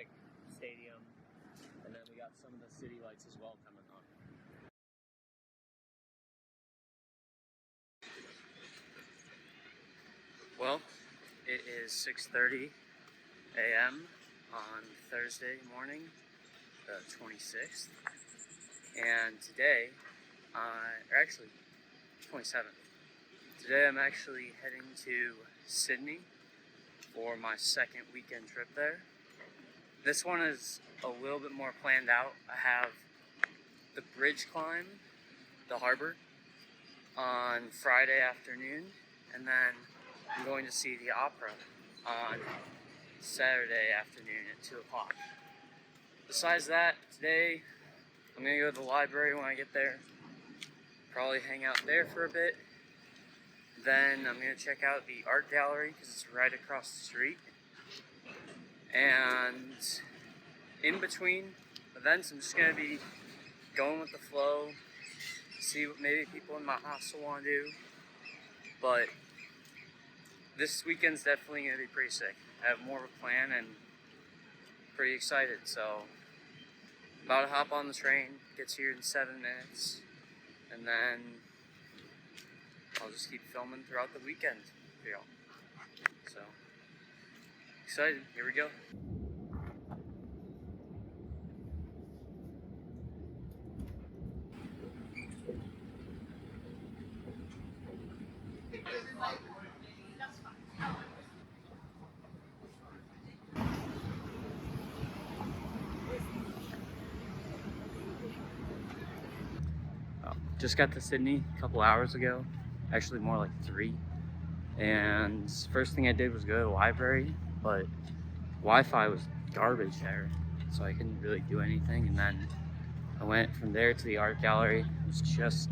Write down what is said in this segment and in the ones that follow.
Olympic Stadium, and then we got some of the city lights as well coming on. Well, it is 6:30 a.m. on Thursday morning, the 26th, and today, or actually 27th. Today I'm actually heading to Sydney for my second weekend trip there. This one is a little bit more planned out. I have the bridge climb, the harbor, on Friday afternoon, and then I'm going to see the opera on Saturday afternoon at 2 o'clock. Besides that, today I'm going to go to the library when I get there, probably hang out there for a bit. Then I'm going to check out the art gallery because it's right across the street. And in between events, I'm just going to be going with the flow, see what maybe people in my hostel want to do. But this weekend's definitely going to be pretty sick. I have more of a plan and pretty excited. So I'm about to hop on the train, gets here in 7 minutes, and then I'll just keep filming throughout the weekend for y'all. So, excited. Here we go. Just got to Sydney a couple hours ago. Actually more like 3. And first thing I did was go to the library, but Wi-Fi was garbage there, so I couldn't really do anything. And then I went from there to the art gallery. It was just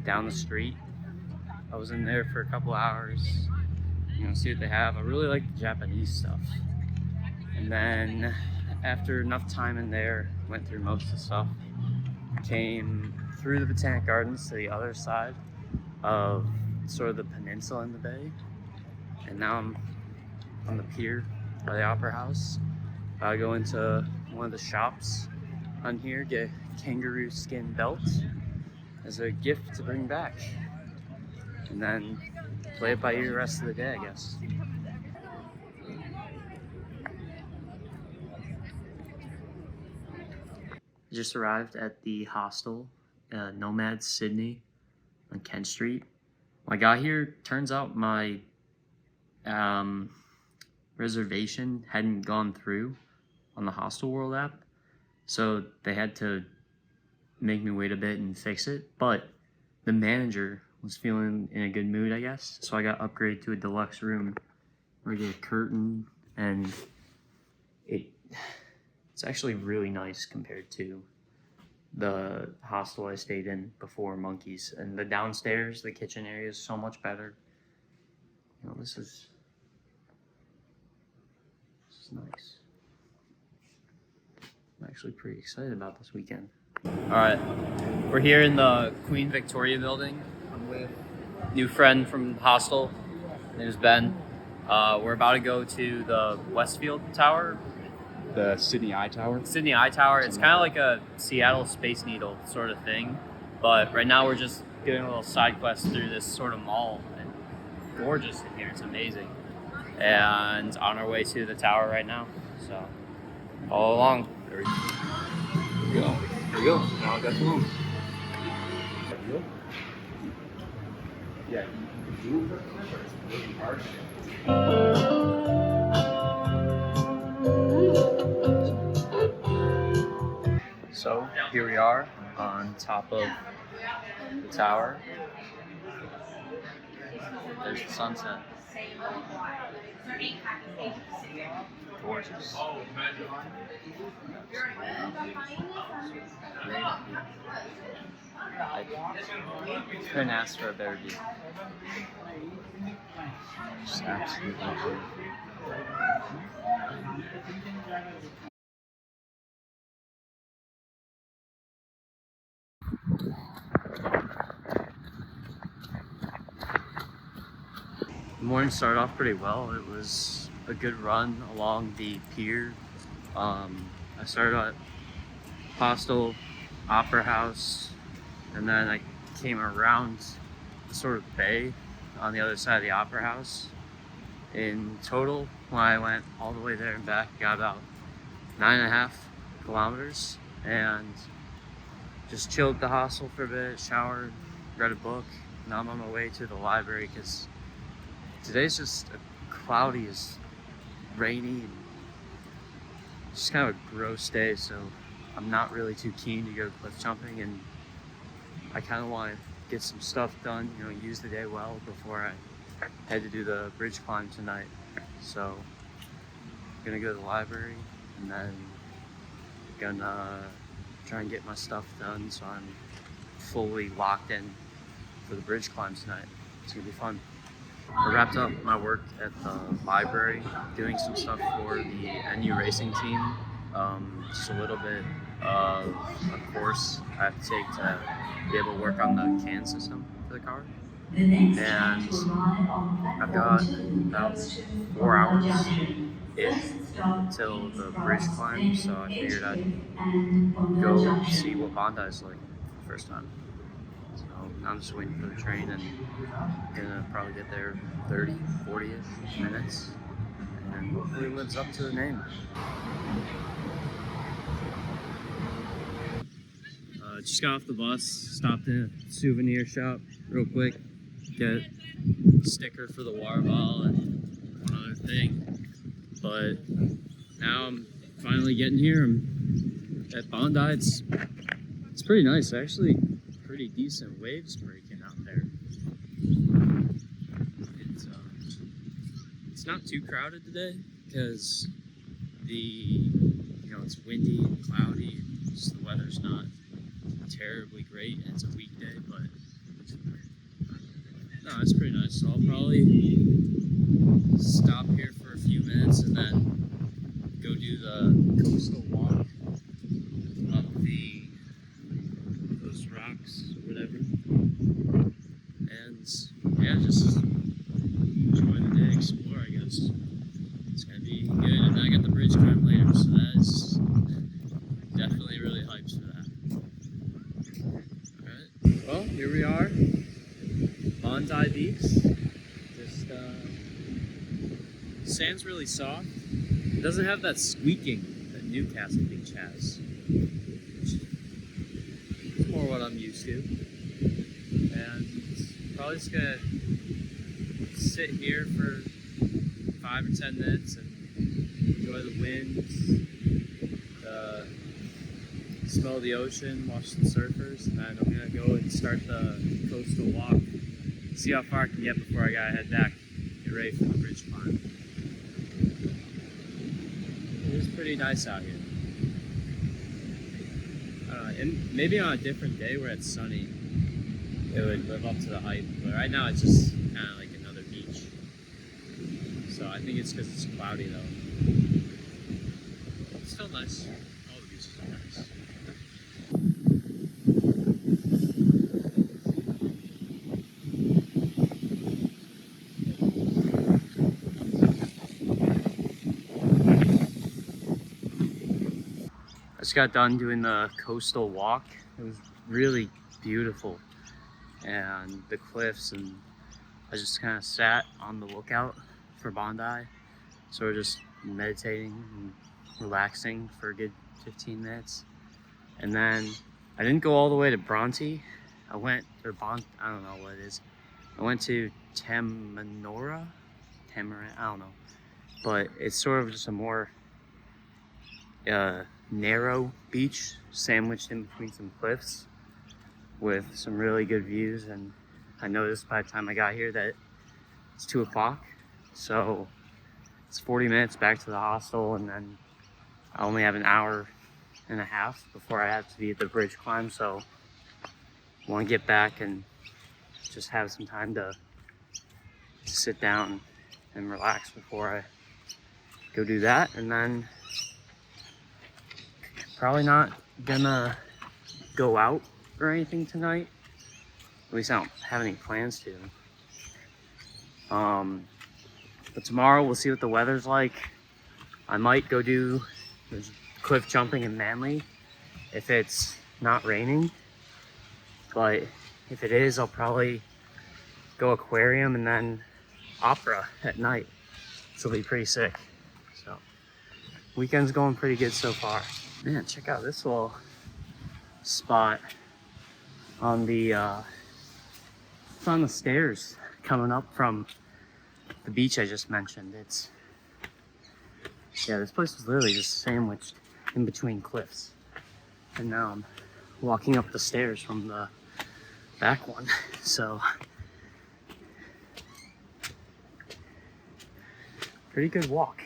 down the street. I was in there for a couple hours, see what they have. I really like the Japanese stuff. And then after enough time in there, went through most of the stuff, came through the Botanic Gardens to the other side of sort of the peninsula in the bay, and now I'm on the pier by the Opera House. I'll go into one of the shops on here, get a kangaroo skin belt as a gift to bring back, and then play it by ear the rest of the day, I guess. Just arrived at the hostel, Nomad Sydney on Kent Street. When I got here, turns out my reservation hadn't gone through on the Hostel World app, so they had to make me wait a bit and fix it. But the manager was feeling in a good mood, I guess, so I got upgraded to a deluxe room where I get a curtain, and it's actually really nice compared to the hostel I stayed in before, Monkeys. And the downstairs, the kitchen area is so much better. This is nice. I'm actually pretty excited about this weekend. Alright, we're here in the Queen Victoria building. I'm with a new friend from the hostel. His name is Ben. We're about to go to the Westfield Tower. The Sydney Eye Tower? Sydney Eye Tower. It's kind of like a Seattle Space Needle sort of thing. But right now we're just doing a little side quest through this sort of mall. And gorgeous in here. It's amazing. And on our way to the tower right now. So, follow along. There we go. There we go. Now I got the room. There we go. Yeah. So here we are on top of the tower. There's the sunset. Gorgeous. I couldn't ask for a better view. Just absolutely beautiful. The morning started off pretty well. It was a good run along the pier I started at Hostel, Opera House, and then I came around the sort of bay on the other side of the Opera House. In total, when I went all the way there and back, I got about 9.5 kilometers, and just chilled at the hostel for a bit, showered, read a book. Now I'm on my way to the library because today's just cloudy, it's rainy, and just kind of a gross day, so I'm not really too keen to go cliff jumping, and I kind of want to get some stuff done, you know, use the day well before I head to do the bridge climb tonight. So I'm gonna go to the library and then gonna try and get my stuff done so I'm fully locked in for the bridge climb tonight. It's gonna be fun. I wrapped up my work at the library, doing some stuff for the NU racing team. Just a little bit of a course I have to take to be able to work on the CAN system for the car. And I've got about 4 hours until the bridge climb, so I figured I'd go see what Bondi's like for the first time. So now I'm just waiting for the train and gonna probably get there 30, 40-ish minutes, and hopefully it lives up to the name. Just got off the bus, stopped in a souvenir shop real quick, get a sticker for the water bottle and one other thing. But now I'm finally getting here. I'm at Bondi. It's pretty nice, actually. Pretty decent waves breaking out there. It's not too crowded today because it's windy and cloudy. Just the weather's not terribly great, and it's a weekday, but no, it's pretty nice. So I'll probably stop here for a few minutes and then go do the coastal walk up those rocks, whatever, and yeah, just enjoy the day, explore, I guess. It's gonna be good, and I got the bridge climb later, so that's definitely really hyped for that. Alright, well, here we are, Bondi Beach. Just, sand's really soft. It doesn't have that squeaking that Newcastle Beach has. It's more what I'm used to. And probably just gonna sit here for 5 or 10 minutes and enjoy the wind, smell the ocean, watch the surfers, and then I'm gonna go and start the coastal walk. See how far I can get before I gotta head back, get ready for the bridge climb. It is pretty nice out here. I don't know, and maybe on a different day where it's sunny, it would live up to the hype, but right now it's just kind of like another beach. So I think it's because it's cloudy though. It's still nice. All the beaches are nice. I just got done doing the coastal walk. It was really beautiful, and the cliffs, and I just kind of sat on the lookout for Bondi. So we're just meditating and relaxing for a good 15 minutes. And then I didn't go all the way to Bronte. I went, I don't know what it is. I went to Tamarama, I don't know. But it's sort of just a more narrow beach sandwiched in between some cliffs with some really good views. And I noticed by the time I got here that it's 2 o'clock, so it's 40 minutes back to the hostel, and then I only have an hour and a half before I have to be at the bridge climb. So I want to get back and just have some time to sit down and relax before I go do that. And then probably not gonna go out or anything tonight. At least I don't have any plans to. But tomorrow we'll see what the weather's like. I might go do There's cliff jumping in Manly if it's not raining, but if it is, I'll probably go aquarium and then opera at night. This will be pretty sick. So weekend's going pretty good so far. Man, check out this little spot on the it's on the stairs coming up from the beach I just mentioned. Yeah, this place was literally just sandwiched in between cliffs, and now I'm walking up the stairs from the back one. So pretty good walk.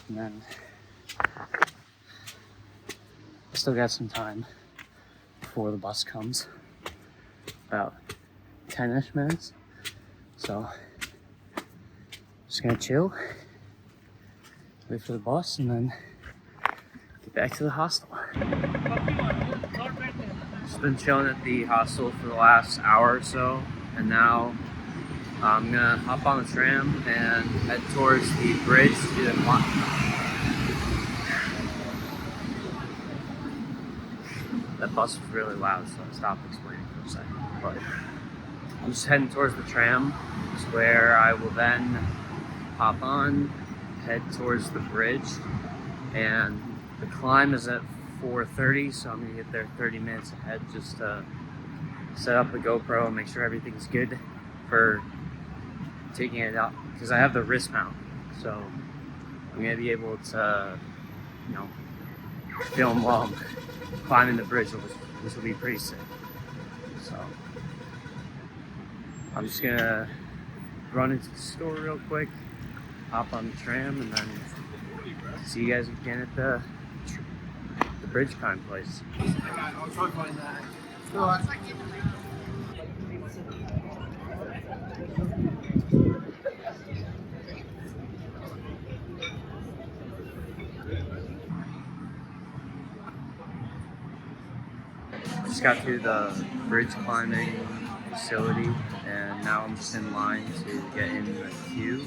And then still got some time before the bus comes, about 10-ish minutes. So just gonna chill, wait for the bus, and then get back to the hostel. Just been chilling at the hostel for the last hour or so, and now I'm gonna hop on the tram and head towards the bridge to do the climb. That bus was really loud, so I stopped explaining for a second. But I'm just heading towards the tram, where I will then hop on, head towards the bridge, and the climb is at 4:30, so I'm gonna get there 30 minutes ahead just to set up the GoPro and make sure everything's good for taking it out, because I have the wrist mount, so I'm gonna be able to, you know, film while I'm climbing the bridge, which will be pretty sick. So I'm just gonna run into the store real quick, hop on the tram, and then see you guys again at the bridge climb place. I'll try and find that. Just got through the bridge climbing facility, and now I'm just in line to get in the queue,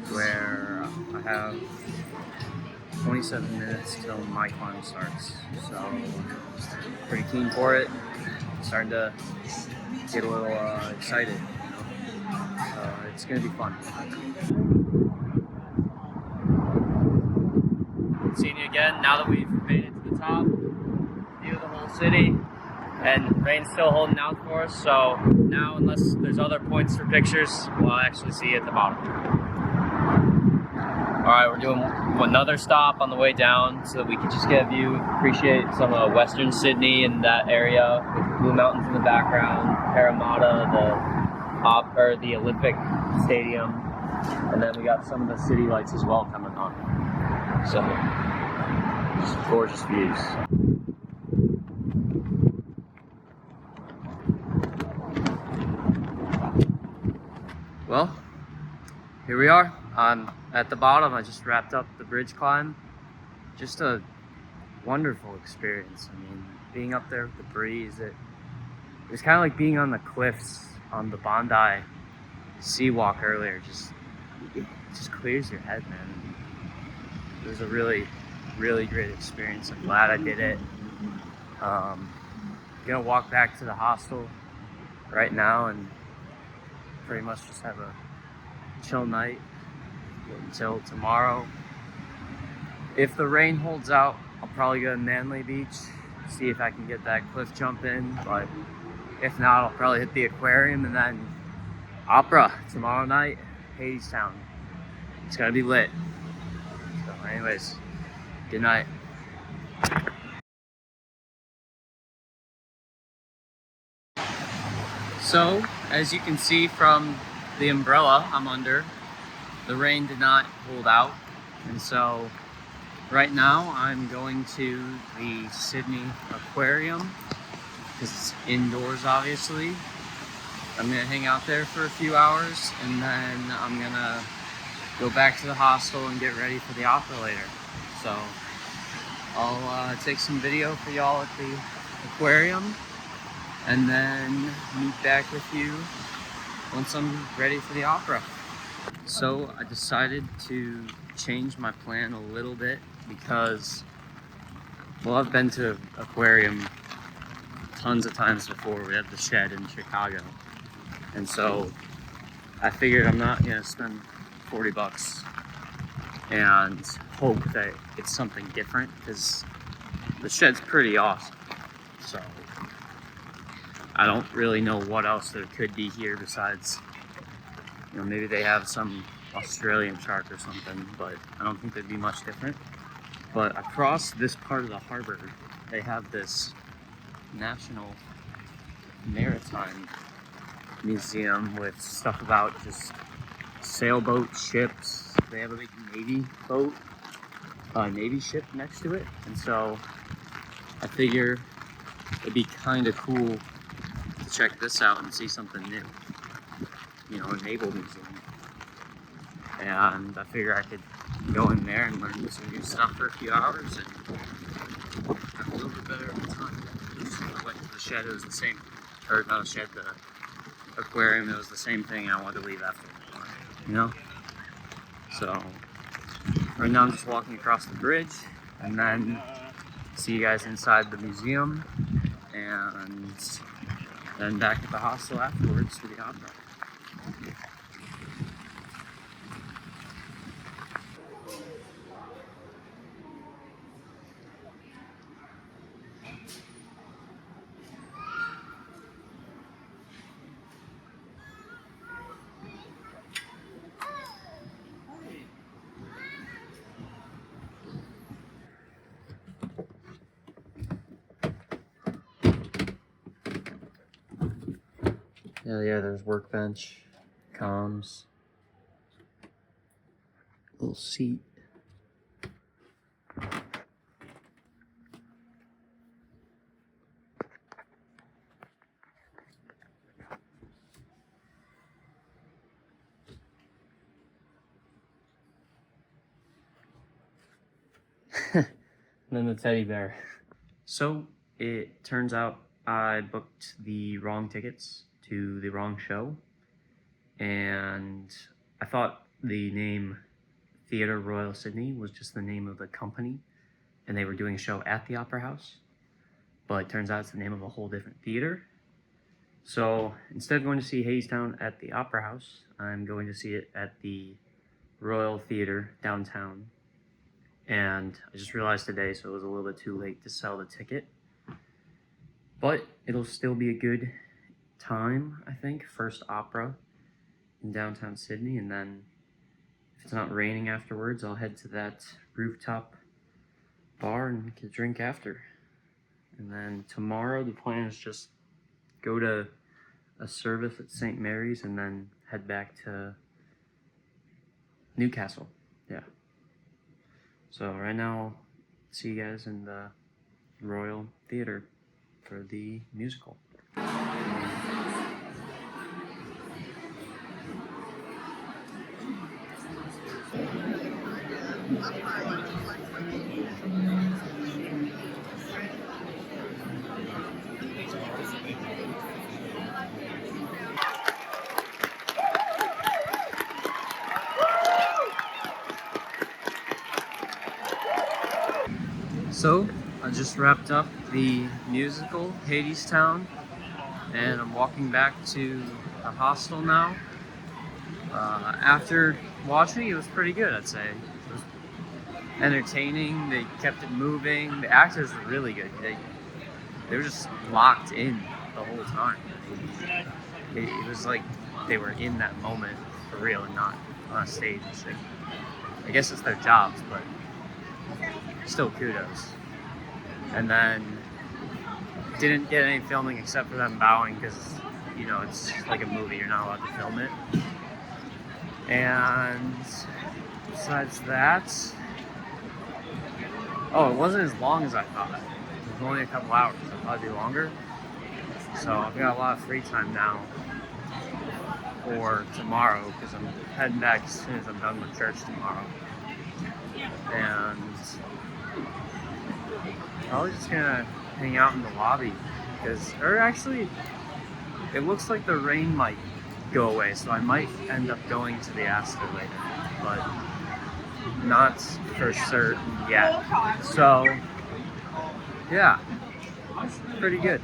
where I have 27 minutes till my climb starts. So pretty keen for it. Starting to get a little excited, you know? So it's gonna be fun. Seeing you again now that we've made it to the top. View of the whole city. And rain's still holding out for us, so now, unless there's other points for pictures, we'll actually see you at the bottom. Alright, we're doing another stop on the way down so that we can just get a view, appreciate some of Western Sydney and that area with the Blue Mountains in the background, Parramatta, the Olympic Stadium, and then we got some of the city lights as well coming on. So, just gorgeous views. Well, here we are. I'm at the bottom. I just wrapped up the bridge climb. Just a wonderful experience. I mean, being up there with the breeze, it was kind of like being on the cliffs on the Bondi Sea Walk earlier. It just clears your head, man. It was a really, really great experience. I'm glad I did it. Gonna walk back to the hostel right now and pretty much just have a chill night until tomorrow. If the rain holds out, I'll probably go to Manly Beach, see if I can get that cliff jump in, but if not, I'll probably hit the aquarium and then opera tomorrow night, Hadestown. It's gonna be lit. So anyways, good night. So, as you can see from the umbrella I'm under, the rain did not hold out. And so, right now I'm going to the Sydney Aquarium, because it's indoors obviously. I'm gonna hang out there for a few hours, and then I'm gonna go back to the hostel and get ready for the opera later. So, I'll take some video for y'all at the aquarium, and then meet back with you once I'm ready for the opera. So I decided to change my plan a little bit because, well, I've been to aquarium tons of times before. We have the Shed in Chicago, and so I figured I'm not gonna spend 40 bucks and hope that it's something different, because the Shed's pretty awesome. So I don't really know what else there could be here besides, maybe they have some Australian shark or something, but I don't think there'd be much different. But across this part of the harbor, they have this National Maritime Museum with stuff about just sailboat ships. They have a big Navy boat, Navy ship next to it, and so I figure it'd be kind of cool to check this out and see something new. A naval museum. And I figure I could go in there and learn some new stuff for a few hours and have a little bit better of a time. I went to the Shed, it was the same, or not the Shed, the aquarium, it was the same thing, and I wanted to leave after an hour, So, right now I'm just walking across the bridge, and then see you guys inside the museum, and then back at the hostel afterwards for the opera. Yeah, there's workbench, comms, little seat. And then the teddy bear. So it turns out I booked the wrong tickets to the wrong show, and I thought the name Theatre Royal Sydney was just the name of the company, and they were doing a show at the Opera House, but it turns out it's the name of a whole different theater. So instead of going to see Hadestown at the Opera House, I'm going to see it at the Royal Theatre downtown. And I just realized today, so it was a little bit too late to sell the ticket. But it'll still be a good time, I think. First opera in downtown Sydney, and then if it's not raining afterwards, I'll head to that rooftop bar and get a drink after. And then tomorrow, the plan is just go to a service at St. Mary's and then head back to Newcastle. Yeah. So right now, see you guys in the Royal Theatre for the musical. So, I just wrapped up the musical, Hadestown, and I'm walking back to the hostel now. After watching it was pretty good, I'd say. It was entertaining, they kept it moving, the actors were really good. They were just locked in the whole time. It was like they were in that moment for real and not on a stage. I guess it's their jobs, but still kudos. And then didn't get any filming except for them bowing because, it's like a movie, you're not allowed to film it. And besides that, it wasn't as long as I thought. It was only a couple hours. I thought it'd be longer. So I've got a lot of free time now for tomorrow because I'm heading back as soon as I'm done with church tomorrow. And probably just gonna hang out in the lobby it looks like the rain might go away, so I might end up going to the Astor later, but not for certain yet. So, yeah, pretty good.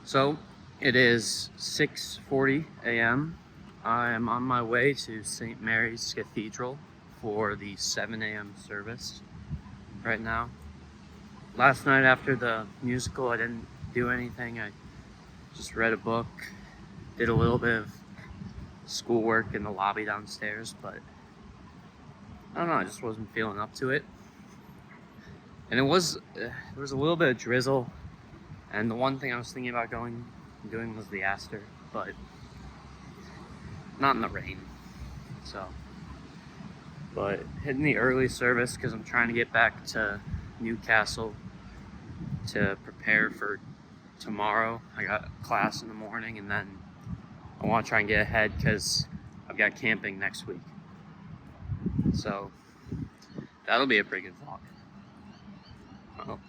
So, it is 6:40 a.m. I am on my way to St. Mary's Cathedral for the 7 a.m. service right now. Last night after the musical, I didn't do anything. I just read a book, did a little bit of schoolwork in the lobby downstairs, but I don't know, I just wasn't feeling up to it. And there was a little bit of drizzle, and the one thing I was thinking about doing was the Astor, but not in the rain. So, but hitting the early service because I'm trying to get back to Newcastle to prepare for tomorrow. I got class in the morning, and then I want to try and get ahead because I've got camping next week. So that'll be a pretty good vlog. Well,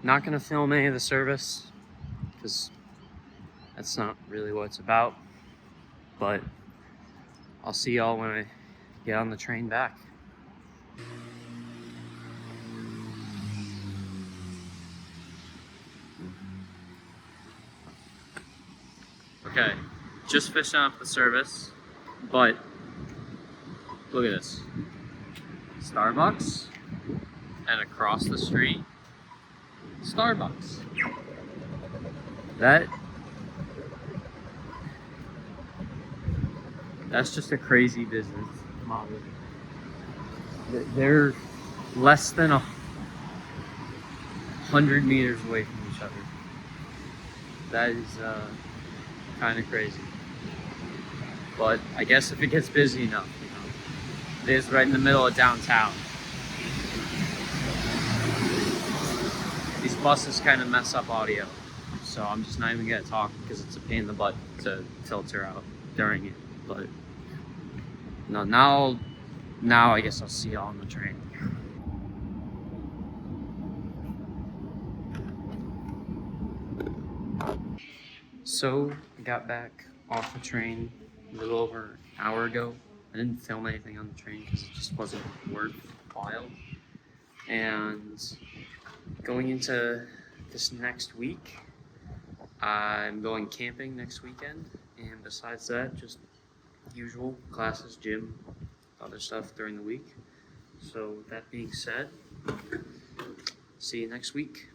not gonna film any of the service because that's not really what it's about. But I'll see y'all when I get on the train back. Okay, just finishing up the service, but look at this. Starbucks, and across the street, Starbucks. That's just a crazy business model. They're less than 100 meters away from each other. That is kind of crazy. But I guess if it gets busy enough, it is right in the middle of downtown. These buses kind of mess up audio, so I'm just not even gonna talk because it's a pain in the butt to filter out during it. But no, now I guess I'll see y'all on the train. So I got back off the train a little over an hour ago. I didn't film anything on the train because it just wasn't worthwhile. And going into this next week, I'm going camping next weekend. And besides that, just usual classes, gym, other stuff during the week. So with that being said, see you next week.